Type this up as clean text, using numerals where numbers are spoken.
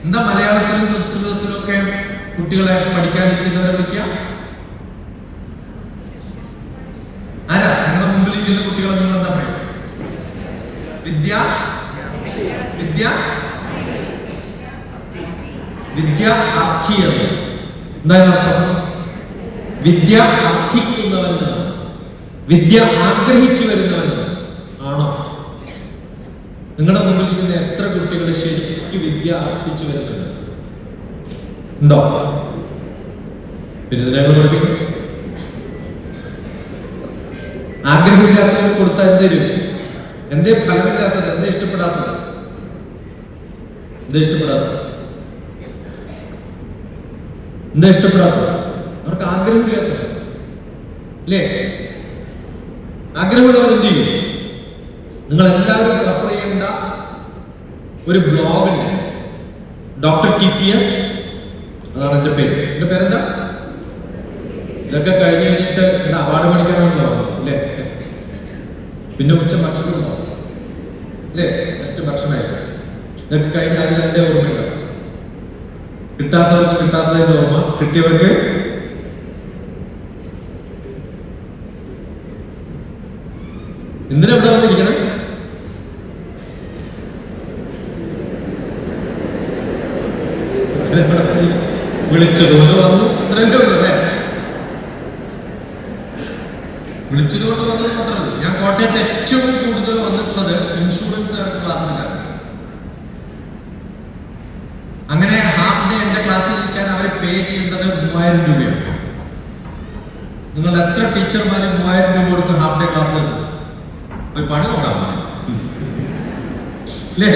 എന്താ മലയാളത്തിലും സംസ്കൃതത്തിലും ഒക്കെ കുട്ടികളെ പഠിക്കാനിരിക്കുന്നവരെ വിളിക്കുക? ആരാ? നിങ്ങളുടെ മുമ്പിൽ ഇരിക്കുന്ന കുട്ടികളെ നിങ്ങൾ എന്താ പറയുക? വിദ്യ വിദ്യ വിദ്യ അർത്ഥിയത്. എന്തായാലും അർത്ഥം? വിദ്യ അർത്ഥിക്കുന്നവൻ, വിദ്യ ആഗ്രഹിച്ചു വരുന്നവൻ ആണോ? നിങ്ങളുടെ മുമ്പിൽ ഇരിക്കുന്ന എത്ര കുട്ടികൾ ശരിക്കും വിദ്യ അർത്ഥിച്ചു വരുന്നുണ്ട്? ഉണ്ടോ? പിന്നെ ഇതിനെ പഠിപ്പിക്കും. ആഗ്രഹമില്ലാത്തവർ കൊടുത്താൽ എന്തേലും എന്തേ ഫലമില്ലാത്തത്, എന്തേ ഇഷ്ടപ്പെടാത്തത്, എന്താ ഇഷ്ടപ്പെടാത്തത്? എന്താ ഇഷ്ടപ്പെടാത്തത്? അവർക്ക് ആഗ്രഹമില്ലാത്തത് അല്ലേ? ആഗ്രഹമുള്ളവർ എന്ത് ചെയ്യും? നിങ്ങൾ എല്ലാവരും റെഫർ ചെയ്യേണ്ട ഒരു ബ്ലോഗ് ഉണ്ട്, ഡോക്ടർ TPS. അതാണ് എന്റെ പേര്. എന്റെ പേരെന്താ? ഇതൊക്കെ കഴിഞ്ഞ് കഴിഞ്ഞിട്ട് എന്റെ അവാർഡ് മേടിക്കാനാണല്ലോ വന്നത് അല്ലേ? പിന്നെ ഉച്ച ഭക്ഷണം ഉണ്ടാവും അല്ലേ? ബെസ്റ്റ് ഭക്ഷണമായിട്ട് ഇതൊക്കെ കഴിഞ്ഞ് അതിൽ എന്റെ ഓർമ്മയില്ല. കിട്ടാത്തവർക്ക് കിട്ടാത്തതിന്റെ ഓർമ്മ, കിട്ടിയവർക്ക് എന്തിനെവിടെ വന്നിരിക്കണം? വിളിച്ചതുകൊണ്ട് വന്നു, അത്രയല്ലേ ഉള്ളൂ അല്ലേ? വിളിച്ചതുകൊണ്ട് വന്നത് മാത്രമല്ല. ഞാൻ കോട്ടയത്ത് ഏറ്റവും കൂടുതൽ വന്നിട്ടുള്ളത് ഇൻഷുറൻസ് ക്ലാസ്സിലാണ്. അങ്ങനെ ഹാഫ് ഡേ എന്റെ ക്ലാസ്സിൽ ഇരിക്കാൻ അവരെ പേ ചെയ്യുന്നത് 3000 രൂപയാണ്. നിങ്ങൾ എത്ര ടീച്ചർമാര് 3000 രൂപ കൊടുത്ത് ഹാഫ് ഡേ ക്ലാസ്സിൽ പോയി പണി നോക്കാൻ അല്ലേ?